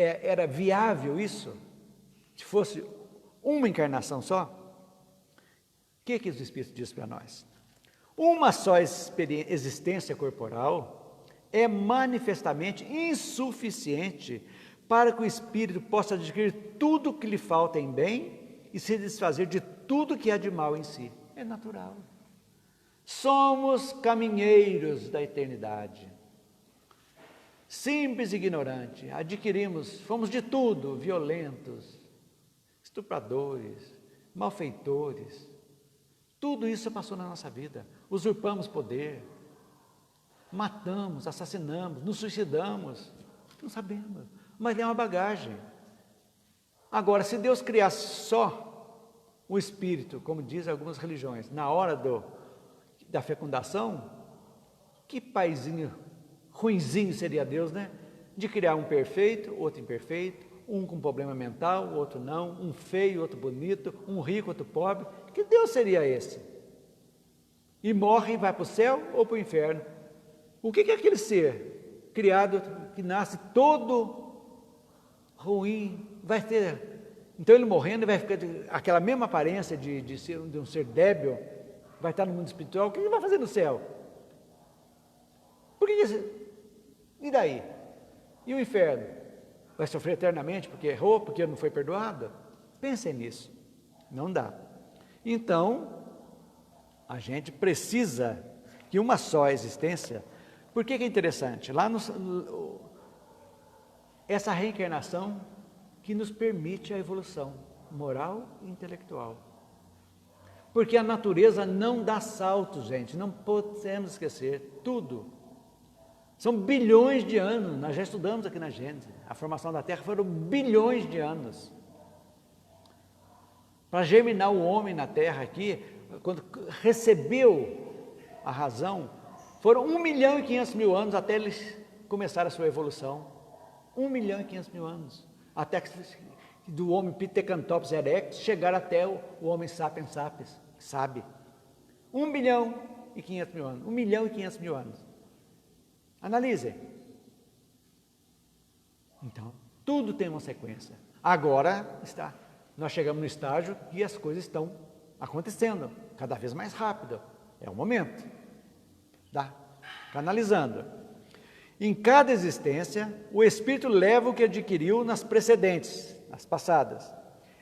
era viável isso? Se fosse uma encarnação só? O que os Espíritos dizem para nós? Uma só existência corporal é manifestamente insuficiente para que o Espírito possa adquirir tudo o que lhe falta em bem e se desfazer de tudo que há de mal em si. É natural. Somos caminheiros da eternidade. Simples e ignorante, fomos de tudo, violentos, estupradores, malfeitores. Tudo isso passou na nossa vida. Usurpamos poder, matamos, assassinamos, nos suicidamos. Não sabemos, mas é uma bagagem. Agora, se Deus criasse só o espírito, como dizem algumas religiões, na hora da fecundação, que paizinho ruinzinho seria Deus, né? De criar um perfeito, outro imperfeito, um com problema mental, outro não, um feio, outro bonito, um rico, outro pobre. Que Deus seria esse? E morre e vai para o céu ou para o inferno? O que é aquele ser criado que nasce todo ruim? Vai ter, então ele morrendo vai ficar aquela mesma aparência de um ser débil, vai estar no mundo espiritual. O que ele vai fazer no céu? Por que e daí? E o inferno? Vai sofrer eternamente porque errou, porque não foi perdoado? Pensem nisso. Não dá. Então, a gente precisa que uma só existência. Por que é interessante? Lá essa reencarnação que nos permite a evolução moral e intelectual. Porque a natureza não dá saltos, gente. Não podemos esquecer. Tudo. São bilhões de anos, nós já estudamos aqui na Gênesis, a formação da Terra foram bilhões de anos. Para germinar o homem na Terra aqui, quando recebeu a razão, foram 1.500.000 anos até eles começarem a sua evolução. 1.500.000 anos, até que do homem Pithecanthropus erectus chegar até o homem sapiens sapiens, sabe? 1.500.000 anos, 1.500.000 anos. Analisem. Então, tudo tem uma sequência. Agora nós chegamos no estágio que as coisas estão acontecendo cada vez mais rápido. É o momento. Analisando. Em cada existência, o espírito leva o que adquiriu nas precedentes, nas passadas,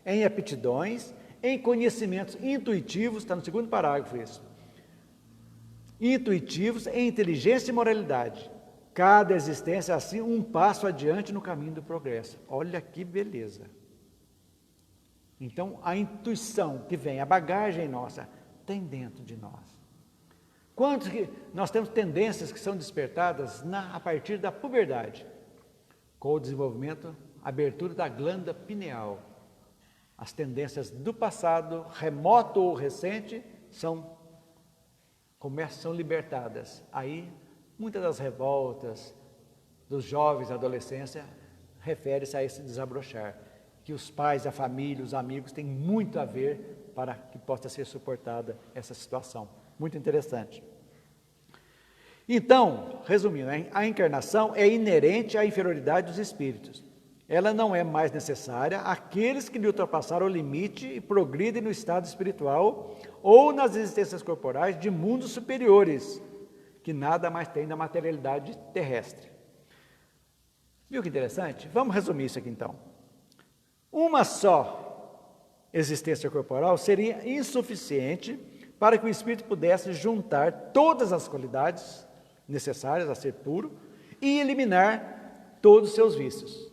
em aptidões, em conhecimentos intuitivos, está no segundo parágrafo isso. Intuitivos em inteligência e moralidade. Cada existência, assim, um passo adiante no caminho do progresso. Olha que beleza. Então, a intuição que vem, a bagagem nossa, tem dentro de nós. Quantos que nós temos tendências que são despertadas a partir da puberdade, com o desenvolvimento, a abertura da glândula pineal. As tendências do passado, remoto ou recente, são libertadas. Aí, muitas das revoltas dos jovens da adolescência refere-se a esse desabrochar, que os pais, a família, os amigos têm muito a ver para que possa ser suportada essa situação. Muito interessante. Então, resumindo, a encarnação é inerente à inferioridade dos espíritos. Ela não é mais necessária àqueles que lhe ultrapassaram o limite e progridem no estado espiritual ou nas existências corporais de mundos superiores, que nada mais tem da materialidade terrestre. Viu que interessante? Vamos resumir isso aqui então. Uma só existência corporal seria insuficiente para que o espírito pudesse juntar todas as qualidades necessárias a ser puro e eliminar todos os seus vícios.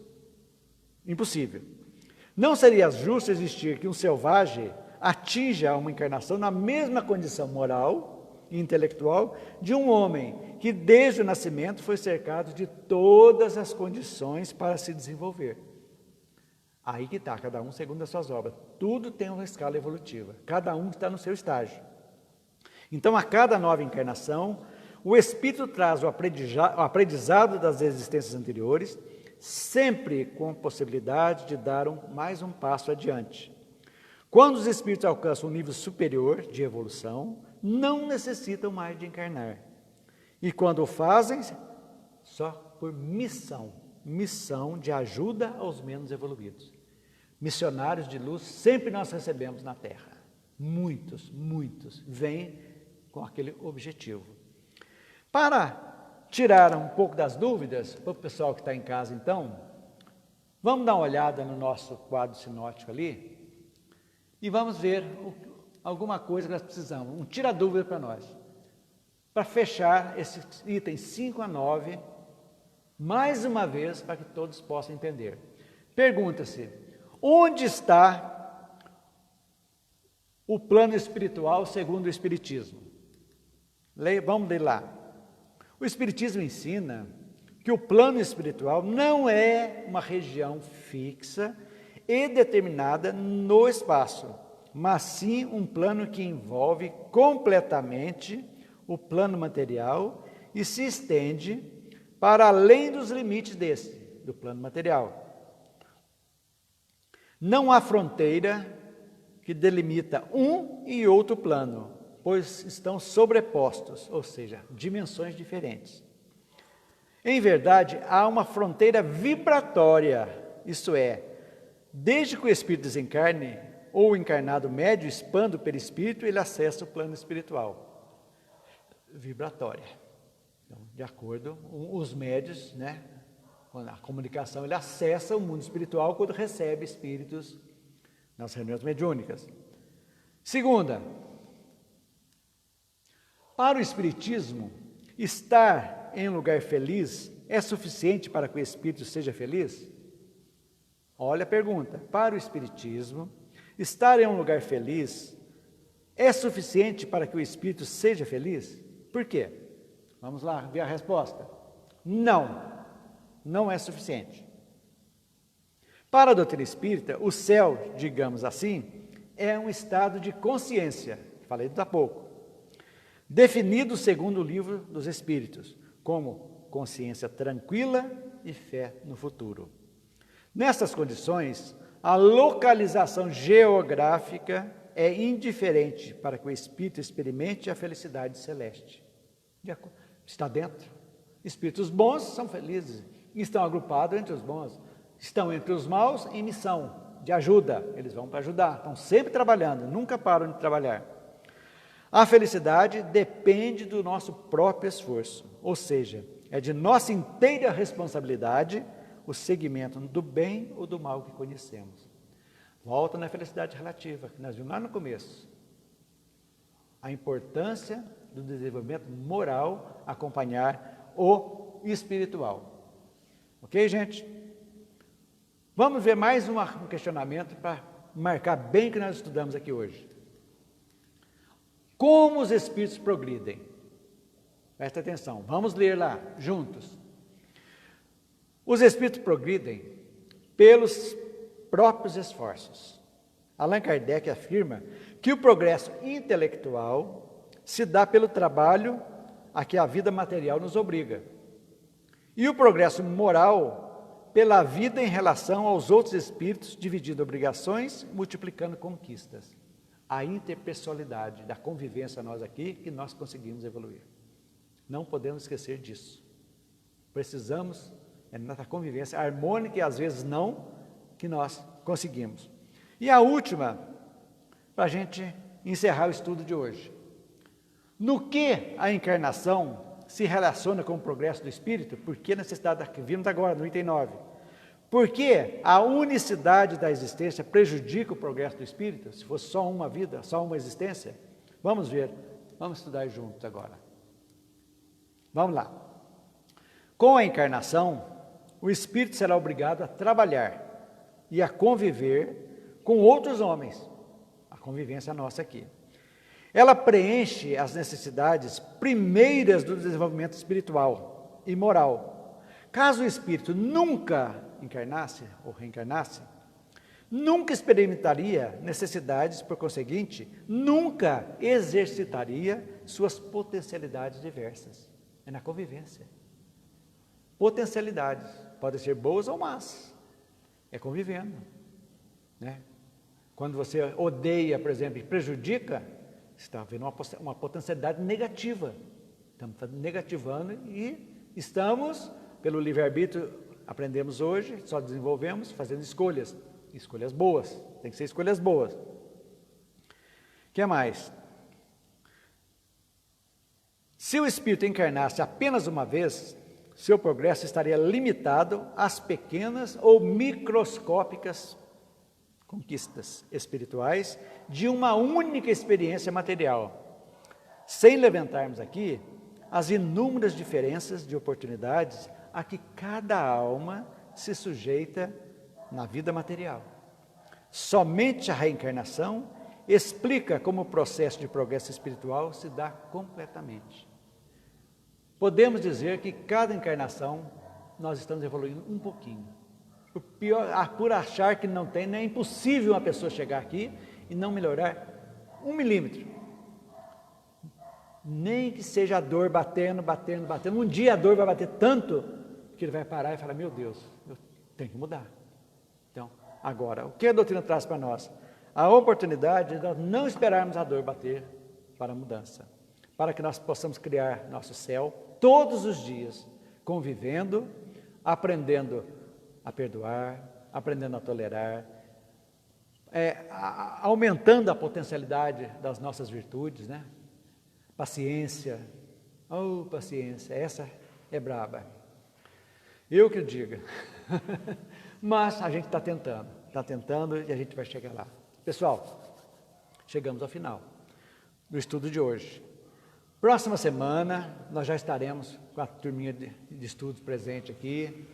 Impossível. Não seria justo existir que um selvagem atinja uma encarnação na mesma condição moral e intelectual de um homem que desde o nascimento foi cercado de todas as condições para se desenvolver. Aí que está, cada um segundo as suas obras. Tudo tem uma escala evolutiva, cada um está no seu estágio. Então, a cada nova encarnação, o espírito traz o aprendizado das existências anteriores, sempre com a possibilidade de dar mais um passo adiante. Quando os espíritos alcançam um nível superior de evolução, não necessitam mais de encarnar. E quando o fazem, só por missão, missão de ajuda aos menos evoluídos. Missionários de luz sempre nós recebemos na Terra, muitos vêm com aquele objetivo. Para tirar um pouco das dúvidas, para o pessoal que está em casa então, vamos dar uma olhada no nosso quadro sinótico ali e vamos ver alguma coisa que nós precisamos, um tira-dúvida para nós. Para fechar esses itens 5 a 9, mais uma vez, para que todos possam entender. Pergunta-se, onde está o plano espiritual segundo o Espiritismo? Vamos ler lá. O Espiritismo ensina que o plano espiritual não é uma região fixa e determinada no espaço, mas sim um plano que envolve completamente o plano material e se estende para além dos limites do plano material. Não há fronteira que delimita um e outro plano, pois estão sobrepostos, ou seja, dimensões diferentes. Em verdade, há uma fronteira vibratória, isto é, desde que o espírito desencarne ou o encarnado médio expanda o perispírito, ele acessa o plano espiritual. Vibratória. Então, de acordo com os médios, né, a comunicação, ele acessa o mundo espiritual quando recebe espíritos nas reuniões mediúnicas. Segunda, para o Espiritismo, estar em um lugar feliz é suficiente para que o espírito seja feliz? Olha a pergunta. Para o Espiritismo, estar em um lugar feliz é suficiente para que o espírito seja feliz? Por quê? Vamos lá ver a resposta. Não é suficiente. Para a doutrina espírita, o céu, digamos assim, é um estado de consciência, falei há pouco, definido segundo o Livro dos Espíritos, como consciência tranquila e fé no futuro. Nessas condições, a localização geográfica é indiferente para que o espírito experimente a felicidade celeste. Está dentro. Espíritos bons são felizes, estão agrupados entre os bons, estão entre os maus em missão de ajuda, eles vão para ajudar, estão sempre trabalhando, nunca param de trabalhar. A felicidade depende do nosso próprio esforço, ou seja, é de nossa inteira responsabilidade o segmento do bem ou do mal que conhecemos. Volta na felicidade relativa, que nós vimos lá no começo. A importância do desenvolvimento moral acompanhar o espiritual. Ok, gente? Vamos ver mais um questionamento para marcar bem o que nós estudamos aqui hoje. Como os espíritos progridem? Presta atenção, vamos ler lá, juntos. Os espíritos progridem pelos próprios esforços. Allan Kardec afirma que o progresso intelectual se dá pelo trabalho a que a vida material nos obriga. E o progresso moral pela vida em relação aos outros espíritos, dividindo obrigações, multiplicando conquistas. A interpessoalidade da convivência nós aqui, que nós conseguimos evoluir. Não podemos esquecer disso. Precisamos, nessa convivência harmônica e às vezes não, que nós conseguimos. E a última, para a gente encerrar o estudo de hoje. No que a encarnação se relaciona com o progresso do espírito? Por que a necessidade que vimos agora, no item 9? Por que a unicidade da existência prejudica o progresso do espírito? Se fosse só uma vida, só uma existência? Vamos ver, vamos estudar juntos agora. Vamos lá. Com a encarnação, o espírito será obrigado a trabalhar e a conviver com outros homens. A convivência nossa aqui. Ela preenche as necessidades primeiras do desenvolvimento espiritual e moral. Caso o espírito nunca encarnasse ou reencarnasse, nunca experimentaria necessidades, por conseguinte, nunca exercitaria suas potencialidades diversas. É na convivência. Potencialidades, podem ser boas ou más, é convivendo, né? Quando você odeia, por exemplo, e prejudica, você está vendo uma potencialidade negativa, estamos negativando e Estamos, pelo livre-arbítrio, aprendemos hoje, só desenvolvemos fazendo escolhas. Escolhas boas, tem que ser escolhas boas. O que mais? Se o espírito encarnasse apenas uma vez, seu progresso estaria limitado às pequenas ou microscópicas conquistas espirituais de uma única experiência material, sem levantarmos aqui as inúmeras diferenças de oportunidades a que cada alma se sujeita na vida material. Somente a reencarnação explica como o processo de progresso espiritual se dá completamente. Podemos dizer que cada encarnação nós estamos evoluindo um pouquinho. Por achar que não tem, é impossível uma pessoa chegar aqui e não melhorar 1 milímetro. Nem que seja a dor batendo. Um dia a dor vai bater tanto que ele vai parar e falar, meu Deus, eu tenho que mudar. Então, agora, o que a doutrina traz para nós? A oportunidade de nós não esperarmos a dor bater para a mudança, para que nós possamos criar nosso céu todos os dias, convivendo, aprendendo a perdoar, aprendendo a tolerar, aumentando a potencialidade das nossas virtudes, né? Paciência, paciência, essa é braba. Eu que diga. Mas a gente está tentando e a gente vai chegar lá. Pessoal, chegamos ao final do estudo de hoje. Próxima semana, nós já estaremos com a turminha de estudos presente aqui.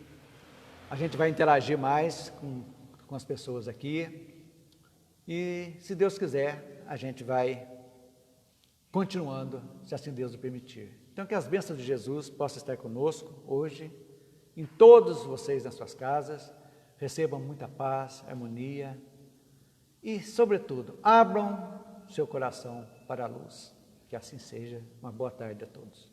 A gente vai interagir mais com as pessoas aqui. E, se Deus quiser, a gente vai continuando, se assim Deus o permitir. Então, que as bênçãos de Jesus possam estar conosco hoje, em todos vocês nas suas casas. Recebam muita paz, harmonia e, sobretudo, abram seu coração para a luz. Que assim seja. Uma boa tarde a todos.